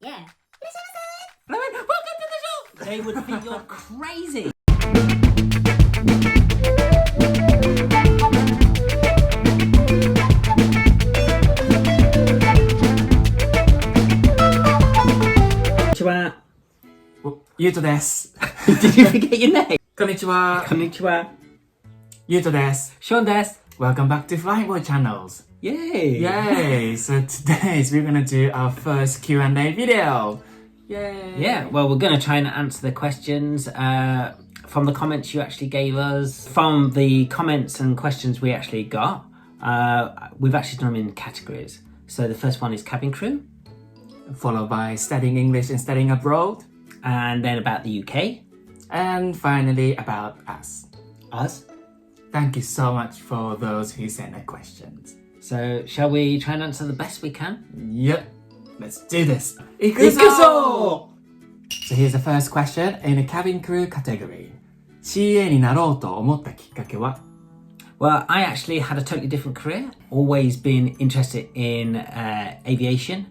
Yeah. Welcome to the show! They would think you're crazy. Konnichiwa. ゆうとです。Did you forget your name? こんにちは。 Konnichiwa. ゆうとです。 Sean desu. Welcome back to Flyboy Channels. Yay. Yay! So today we're gonna do our first Q&A video. Yay! Yeah, well, we're going to try and answer the questions from the comments you actually gave us. From the comments and questions we actually got, we've actually done them in categories. So the first one is cabin crew. Followed by studying English and studying abroad. And then about the UK. And finally about us. Us. Thank you so much for those who sent their questions. So shall we try and answer the best we can? Yep. Let's do this. 行くぞ! So here's the first question in the cabin crew category. CA になろうと思ったきっかけは? Well, I actually had a totally different career. Always been interested in aviation.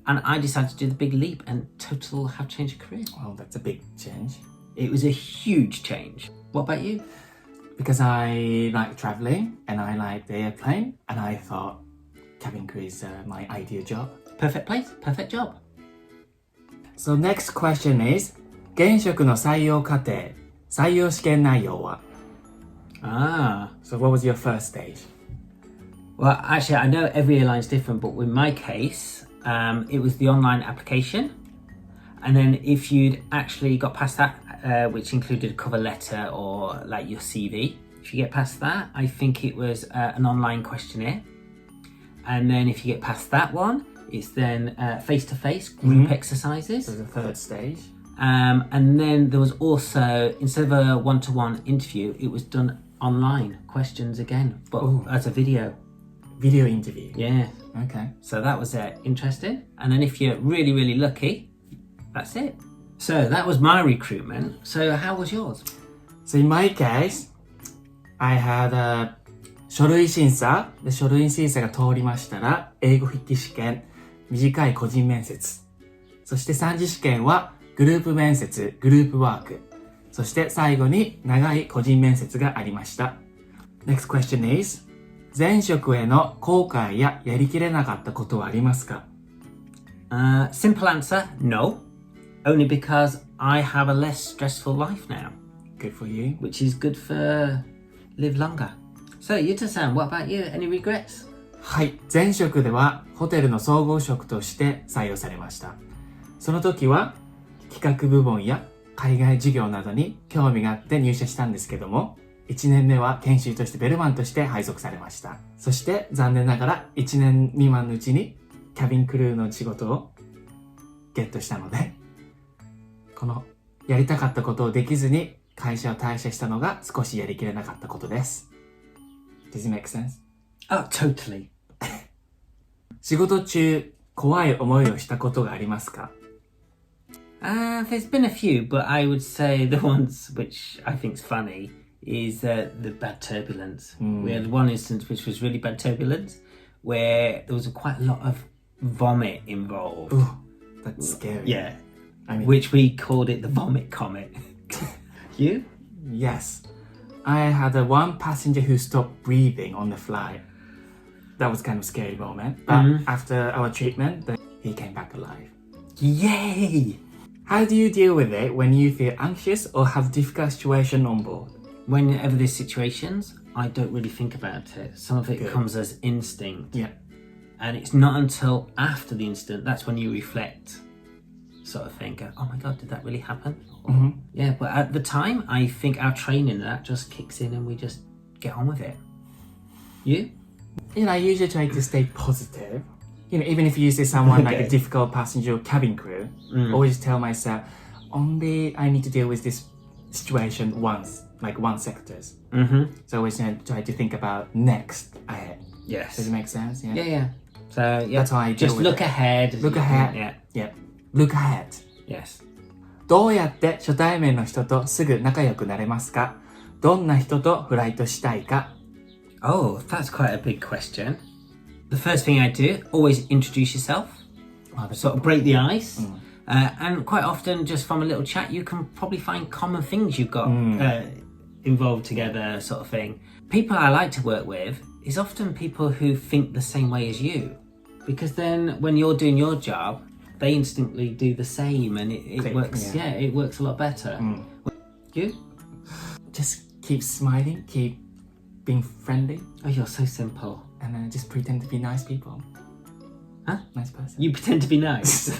And I decided to do the big leap and total have changed a career. Well, that's a big change. It was a huge change. What about you? Because I like traveling and I like the airplane and I thought cabin crew is my ideal job. Perfect place, perfect job. So next question is 現職の採用過程、採用試験内容は? So what was your first stage? Well, actually, I know every airline's different, but in my case, it was the online application. And then if you'd actually got past that, which included a cover letter or like your CV, if you get past that, I think it was an online questionnaire. And then if you get past that one, it's then face-to-face group exercises. So the third stage. And then there was also, instead of a one-to-one interview, it was done online, questions again, but as a video. Video interview. Yeah. Okay. So that was interesting. And then if you're really, really lucky, that's it. So that was my recruitment. So how was yours? So in my case, I had a 書類審査で書類審査が通りましたら英語筆記試験、短い個人面接、そして3次試験はグループ面接、グループワーク、そして最後に長い個人面接がありました。Next question is 前職への後悔ややりきれなかったことはありますか? Simple answer, no. Only because I have a less stressful life now. Good for you. Which is good for live longer. So, Yuta-san, what about you? Any regrets? はい、前職ではホテルの総合職として採用されました。その時は企画部門や海外事業などに興味があって入社したんですけども、1年目は研修としてベルマンとして配属されました。そして残念ながら1年未満のうちにキャビンクルーの仕事をゲットしたので、このやりたかったことをできずに会社を退社したのが少しやりきれなかったことです。Does it make sense? Oh, totally. 仕事中、怖い思いをしたことがありますか? There's been a few, but I would say the ones which I think is funny is the bad turbulence. We had one instance which was really bad turbulence where there was quite a lot of vomit involved. Ooh, that's scary. Yeah. I mean, which we called it the vomit comet. You? Yes. I had one passenger who stopped breathing on the flight. That was kind of a scary moment. But after our treatment, he came back alive. Yay! How do you deal with it when you feel anxious or have difficult situation on board? Whenever there's situations, I don't really think about it. Some of it comes as instinct. Yeah. And it's not until after the incident, that's when you reflect. Sort of think, oh my god, did that really happen? Yeah, but at the time, I think our training that just kicks in and we just get on with it. You? You know, I usually try to stay positive. You know, even if you see someone like a difficult passenger or cabin crew, always tell myself, only I need to deal with this situation once, like one sectors. So I always try to think about next ahead. Yes. Does it make sense? Yeah. Yeah. So yeah, that's how I deal just with look it. ahead. Look ahead. Yeah. Yeah. Look ahead. Yes. どうやって初対面の人とすぐ仲良くなれますか? どんな人とフライトしたいか? Oh, that's quite a big question. The first thing I do, always introduce yourself. sort of break the ice. And quite often, just from a little chat, you can probably find common things you've got involved together, sort of thing. People I like to work with is often people who think the same way as you. Because then when you're doing your job, they instantly do the same and it works. Yeah, it works a lot better. You? Just keep smiling, keep being friendly. Oh, you're so simple. And just pretend to be nice people. Huh? Nice person. You pretend to be nice?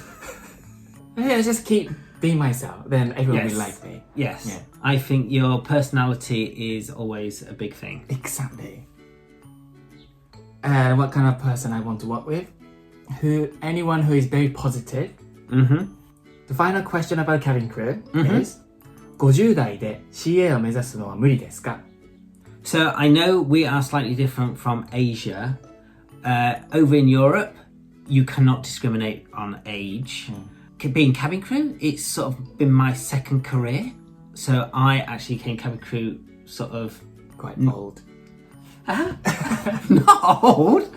Yeah, just keep being myself. Then everyone will like me. Yes. Yeah. I think your personality is always a big thing. Exactly. And what kind of person I want to work with? Anyone who is very positive. The final question about cabin crew is 50代で CA を目指すのは無理ですか? So I know we are slightly different from Asia. Over in Europe, you cannot discriminate on age. Being cabin crew, it's sort of been my second career. So I actually came cabin crew sort of... Quite old. Not old.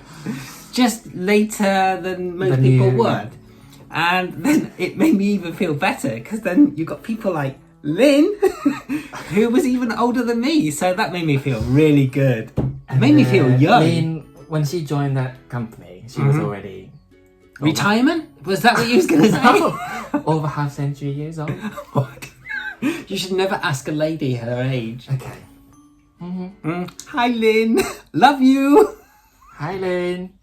Just later than most people would. And then it made me even feel better because then you got people like Lynn who was even older than me. So that made me feel really good. It made me feel young. Lynn, when she joined that company, she was already... Retirement? Was that what you was going to say? Over half century years old. What? You should never ask a lady her age. Okay. Hi Lynn. Love you. Hi Lynn.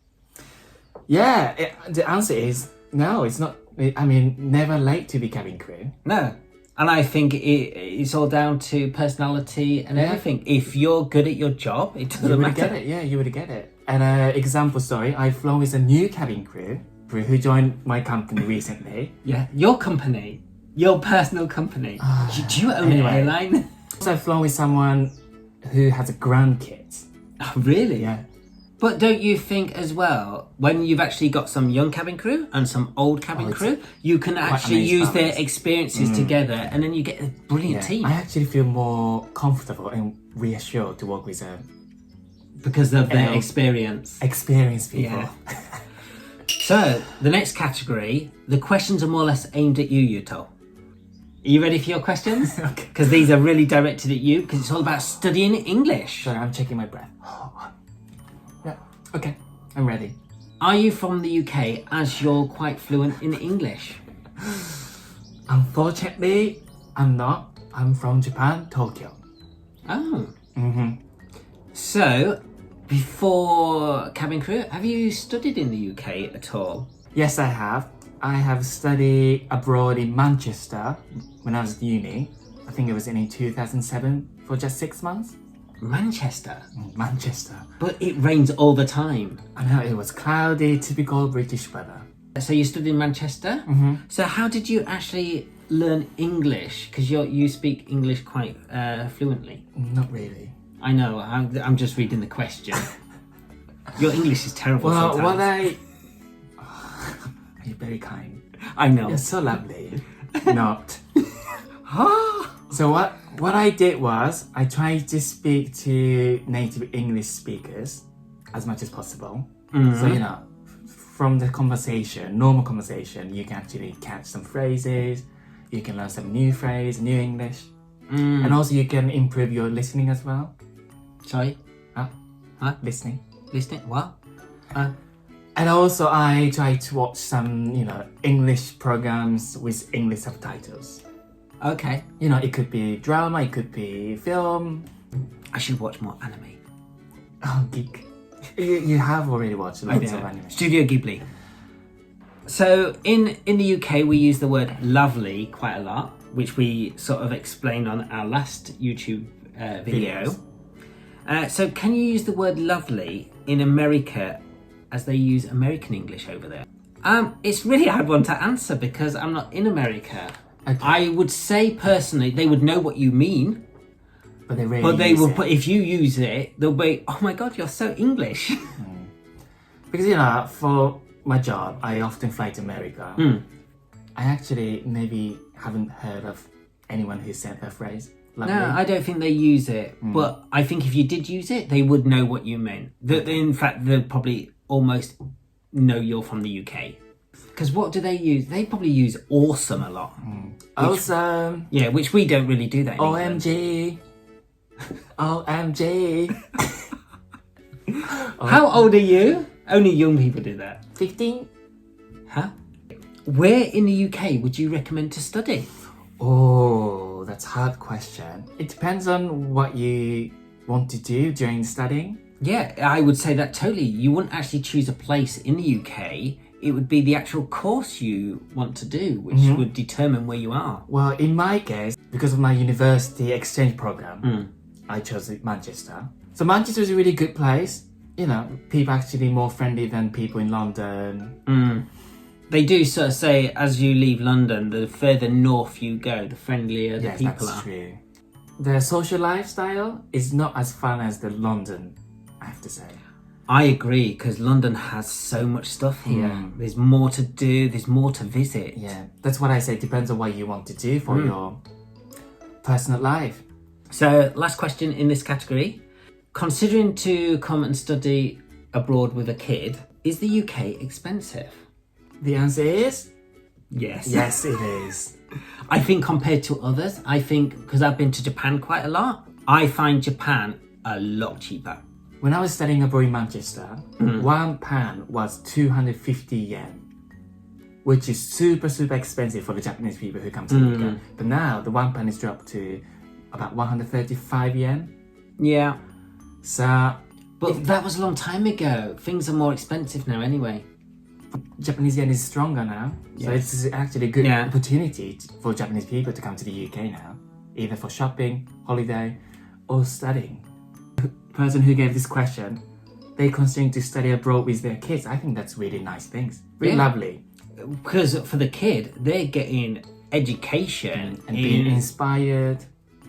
Yeah, the answer is no, it's not. I mean, never late to be cabin crew. No. And I think it's all down to personality and everything. If you're good at your job, it doesn't matter. Get it. Yeah, you would get it. And example story, I've flown with a new cabin crew who joined my company recently. Yeah, your company. Your personal company. Do you own an airline? So I've flown with someone who has grandkids. Oh, really? Yeah. But don't you think as well, when you've actually got some young cabin crew and some old cabin crew, you can actually use their experiences together and then you get a brilliant team. I actually feel more comfortable and reassured to work with because of their experience. Experienced people. Yeah. So, the next category, the questions are more or less aimed at you, Yuto. Are you ready for your questions? Okay. Because these are really directed at you, because it's all about studying English. Sorry, I'm checking my breath. Yeah, okay, I'm ready. Are you from the UK, as you're quite fluent in English? Unfortunately, I'm not. I'm from Japan, Tokyo. Oh. So, before cabin crew, have you studied in the UK at all? Yes, I have. I have studied abroad in Manchester when I was at uni. I think it was in 2007 for just 6 months. Manchester? Manchester. But it rains all the time. I know, it was cloudy, typical British weather. So you studied in Manchester? So how did you actually learn English? Because you speak English quite fluently. Not really. I know, I'm just reading the question. Your English is terrible sometimes. You're very kind. I know. You're so lovely. Not. So what I did was I tried to speak to native English speakers as much as possible. So, you know, from the conversation, normal conversation, you can actually catch some phrases, you can learn some new phrase, new English. And also you can improve your listening as well. Sorry? Huh? Listening. Listening? What? And also I try to watch some, you know, English programs with English subtitles. Okay. You know, it could be drama, it could be film. I should watch more anime. Oh, geek. You have already watched lots of anime. Studio Ghibli. So in the UK we use the word lovely quite a lot, which we sort of explained on our last YouTube video. So can you use the word lovely in America as they use American English over there? It's really a hard one to answer because I'm not in America. Okay. I would say personally they would know what you mean. But they But if you use it, they'll be, oh my god, you're so English. Because, you know, for my job, I often fly to America. I actually maybe haven't heard of anyone who said that phrase. Lovely. No, I don't think they use it. But I think if you did use it, they would know what you meant. In fact, they'll probably almost know you're from the UK Because what do they use? They probably use awesome a lot. Awesome. Yeah, which we don't really do that in England. OMG. OMG. How old are you? Only young people do that. 15. Huh? Where in the UK would you recommend to study? Oh, that's a hard question. It depends on what you want to do during studying. Yeah, I would say that totally. You wouldn't actually choose a place in the UK. It would be the actual course you want to do, which would determine where you are. Well, in my case, because of my university exchange program, I chose Manchester. So Manchester is a really good place. You know, people actually more friendly than people in London. They do sort of say, as you leave London, the further north you go, the friendlier the people that's are. True. The social lifestyle is not as fun as the London, I have to say. I agree, because London has so much stuff here. There's more to do, there's more to visit. Yeah, that's what I say. It depends on what you want to do for your personal life. So, last question in this category. Considering to come and study abroad with a kid, is the UK expensive? The answer is? Yes. Yes, it is. I think compared to others, because I've been to Japan quite a lot, I find Japan a lot cheaper. When I was studying abroad in Manchester, £1 was 250 yen, which is super, super expensive for the Japanese people who come to the UK. But now the £1 is dropped to about 135 yen. Yeah. So, but that was a long time ago. Things are more expensive now anyway. Japanese yen is stronger now. So it's actually a good opportunity for Japanese people to come to the UK now, either for shopping, holiday, or studying. The person who gave this question, they considering to study abroad with their kids. I think that's really nice things. Really lovely. Because for the kid, they're getting education and being inspired.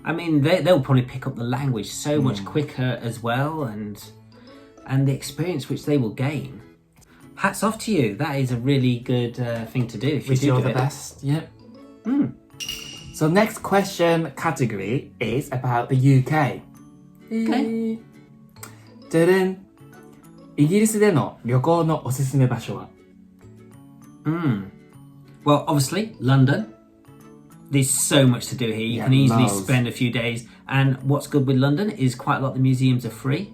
I mean, they'll probably pick up the language so much quicker as well, and the experience which they will gain. Hats off to you. That is a really good thing to do. If Wish you all do the it. best. Yep. So next question category is about the UK. Okay. ででん。イギリスでの旅行のおすすめ場所は? Well, obviously, London. There's so much to do here. You can easily spend a few days. And what's good with London is quite a lot of the museums are free.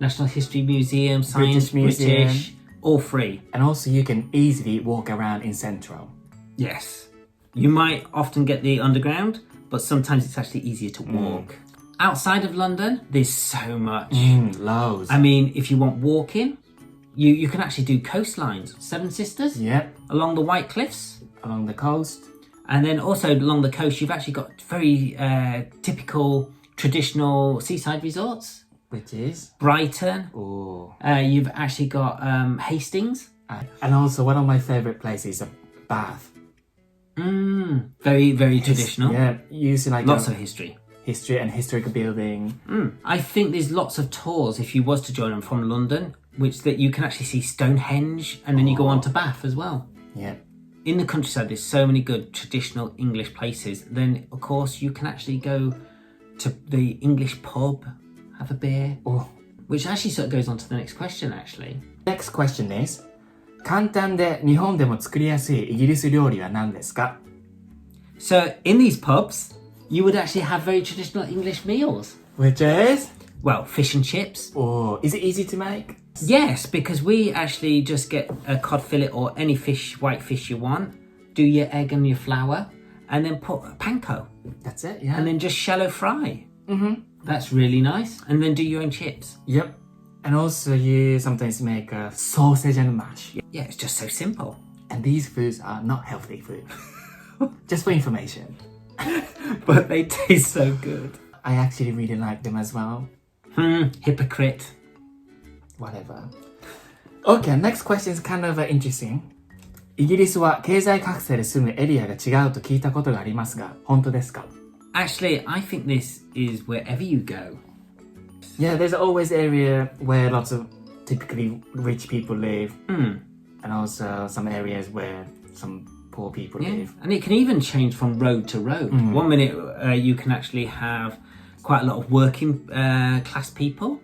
National History Museum, Science, British, all free. And also you can easily walk around in Central. Yes. You might often get the underground, but sometimes it's actually easier to walk. Outside of London, there's so much. Loads. I mean, if you want walking, you can actually do coastlines. Seven Sisters. Yep. Along the White Cliffs. Along the coast. And then also along the coast, you've actually got very typical traditional seaside resorts. Which is? Brighton. Oh. You've actually got Hastings. And also one of my favourite places is Bath. Very, very traditional. Yeah, using like lots of history. History and historical building. I think there's lots of tours if you was to join them from London, which that you can actually see Stonehenge, and then you go on to Bath as well. Yeah. In the countryside, there's so many good traditional English places. Then, of course, you can actually go to the English pub, have a beer. Which actually sort of goes on to the next question, actually. Next question is, 簡単で日本でも作りやすいイギリス料理は何ですか? So, in these pubs, you would actually have very traditional English meals. Which is? Well, fish and chips. Is it easy to make? Yes, because we actually just get a cod fillet or any fish, white fish you want, do your egg and your flour, and then put panko. That's it, yeah. And then just shallow fry. That's really nice. And then do your own chips. Yep. And also you sometimes make a sausage and mash. Yeah, it's just so simple. And these foods are not healthy food. Just for information. But they taste so good. I actually really like them as well. Hypocrite. Whatever. Okay, next question is kind of interesting. イギリスは経済格差で住むエリアが違うと聞いたことがありますが、本当ですか? Actually, I think this is wherever you go. Yeah, there's always area where lots of typically rich people live. And also some areas where some poor people live. And it can even change from road to road. One minute you can actually have quite a lot of working class people.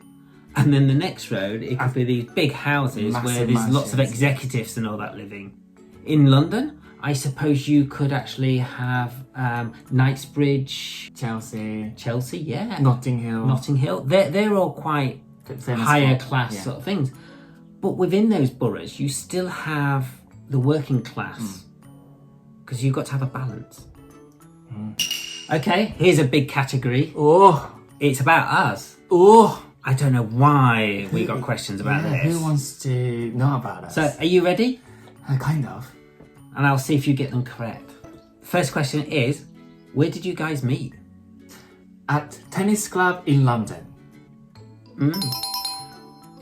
And then the next road, it could be these big houses where there's lots of executives and all that living. In London, I suppose you could actually have Knightsbridge, Chelsea, yeah. Notting Hill. They're all quite Famous higher for- class yeah. sort of things. But within those boroughs, you still have the working class. Because you've got to have a balance. Okay, here's a big category. Oh, It's about us. oh. I don't know why we got questions about Yeah, this. who wants to know about us? So, are you ready? Kind of. And I'll see if you get them correct. First question is, where did you guys meet? At tennis club in London.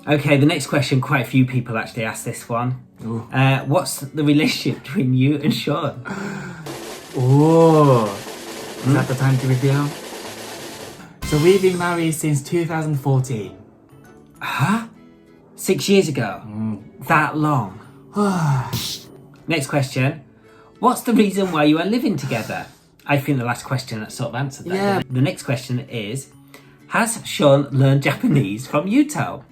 Okay, the next question, quite a few people actually asked this one. Ooh. What's the relationship between you and Sean? Oh, is that the time to reveal? So we've been married since 2014. Huh? 6 years ago? That long? Next question. What's the reason why you are living together? I think the last question that sort of answered that. Yeah. The next question is, has Sean learned Japanese from Yuto?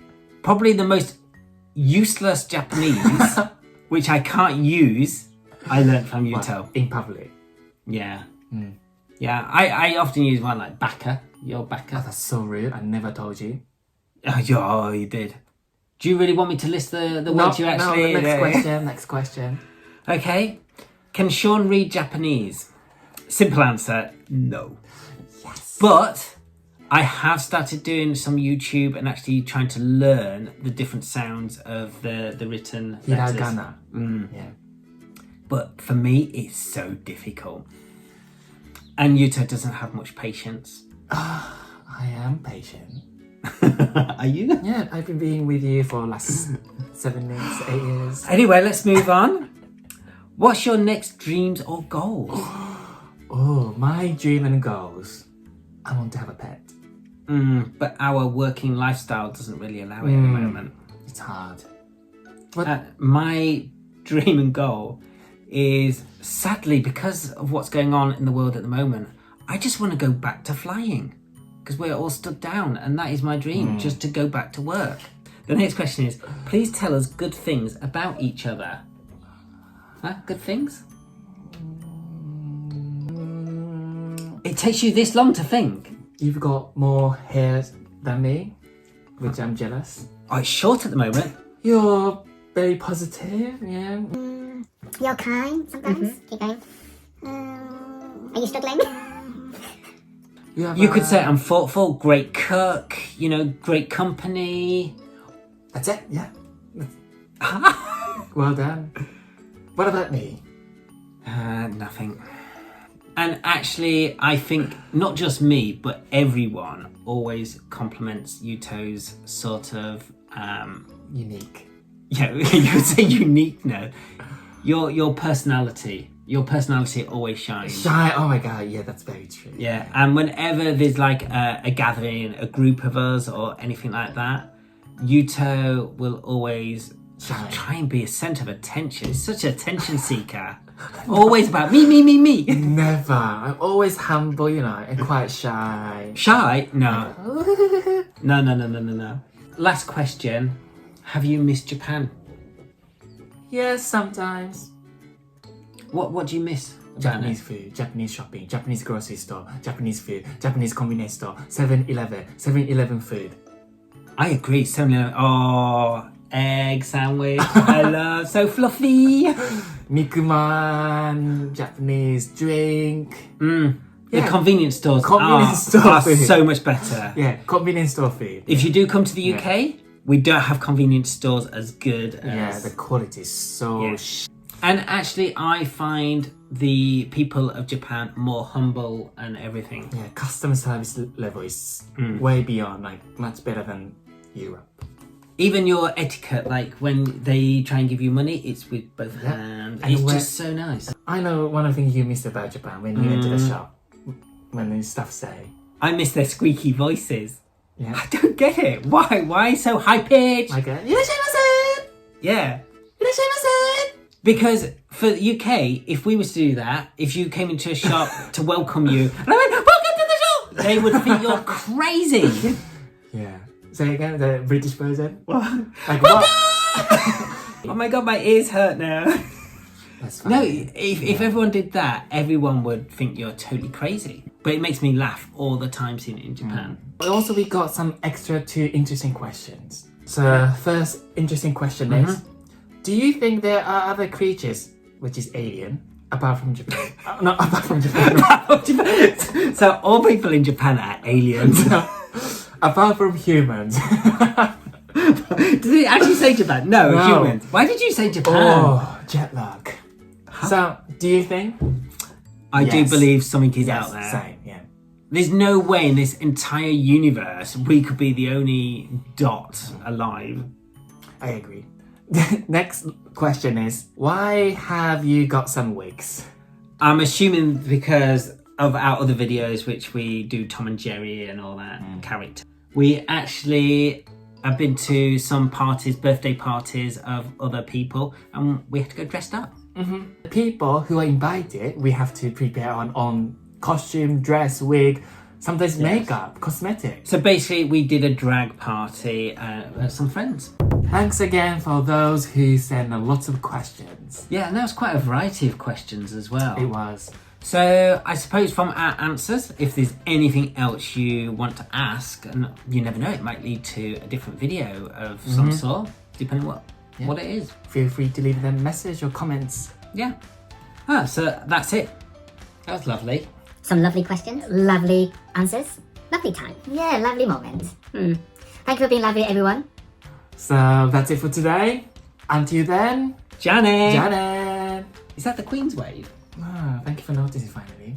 Probably the most useless Japanese, which I can't use, I learned from Yuto. In public. Yeah. Yeah, I often use one like baka. Your Oh, baka. that's so rude. I never told you. Oh, you did. Do you really want me to list the words you actually... No, next question. Okay. Can Sean read Japanese? Simple answer, no. Yes. But I have started doing some YouTube and actually trying to learn the different sounds of the written letters. Hiragana. Yeah. But for me, it's so difficult. And Yuto doesn't have much patience. I am patient. Are you? Yeah, I've been being with you for last 7 years, 8 years. Anyway, let's move on. What's your next dreams or goals? Oh, my dream and goals. I want to have a pet. But our working lifestyle doesn't really allow it at the moment. It's hard. My dream and goal is, sadly, because of what's going on in the world at the moment, I just want to go back to flying. Because we're all stood down, and that is my dream, just to go back to work. The next question is, please tell us good things about each other. Huh? Good things? It takes you this long to think. You've got more hair than me, which I'm jealous. Oh, it's short at the moment. You're very positive, yeah. You're kind sometimes. Keep going. Are you struggling? You could say I'm thoughtful, great cook, great company. That's it, yeah. Well done. What about me? Nothing. And actually, I think not just me, but everyone always compliments Yuto's sort of... Unique. Yeah, you would say unique now. Your personality. Your personality always shines. Shy, oh my god, yeah, that's very true. Yeah, and whenever there's like a gathering, a group of us or anything like that, Yuto will always try and be a centre of attention. He's such an attention seeker. Always about me. Never. I'm always humble, and quite shy. Shy? No. No. Last question. Have you missed Japan? Yes, sometimes. What do you miss? Japanese food, Japanese shopping, Japanese grocery store, Japanese food, Japanese convenience store, 7-Eleven food. I agree. Oh, egg sandwich. I love. So fluffy. Nikuman, Japanese drink. The convenience stores Convenience are store food. so much better. Yeah, convenience store food. If you do come to the UK, we don't have convenience stores as good as... Yeah, the quality is so... And actually, I find the people of Japan more humble and everything. Yeah, customer service level is way beyond, much better than Europe. Even your etiquette, like when they try and give you money, it's with both hands. And it's just so nice. I know one of the things you missed about Japan when you enter the shop, when the staff say... I miss their squeaky voices. Yeah. I don't get it. Why so high-pitched? Like, "Irashaimase!" Yeah. "Irashaimase!" Because for the UK, if we was to do that, if you came into a shop to welcome you, and I went, welcome to the shop, they would think you're crazy. Yeah. Say again, the British version. What? Like, what? Oh my god, my ears hurt now. That's No, funny. if everyone did that, everyone would think you're totally crazy. But it makes me laugh all the time seeing it in Japan. Also, we got some extra 2 interesting questions. So, first interesting question is, do you think there are other creatures which is alien apart from Japan? Not apart from Japan. So all people in Japan are aliens. Apart from humans. Did it actually say Japan? No, humans. Why did you say Japan? Oh, jet lag. So, do you think? I do Yes. believe something is out there. Same, yeah. There's no way in this entire universe we could be the only dot alive. I agree. Next question is, why have you got some wigs? I'm assuming because of our other videos, which we do Tom and Jerry and all that character. We actually have been to some parties, birthday parties of other people, and we have to go dressed up. The people who are invited, we have to prepare on costume, dress, wig, sometimes makeup, cosmetics. So basically, we did a drag party at some friends. Thanks again for those who sent a lot of questions. Yeah, and there was quite a variety of questions as well. It was. So I suppose from our answers, if there's anything else you want to ask, and you never know, it might lead to a different video of some sort, depending on what it is. Feel free to leave them a message or comments. Yeah. So that's it. That was lovely. Some lovely questions, lovely answers, lovely time. Yeah, lovely moment. Thank you for being lovely, everyone. So that's it for today. Until then, Janet! Janet! Is that the Queen's wave? Thank you for noticing finally.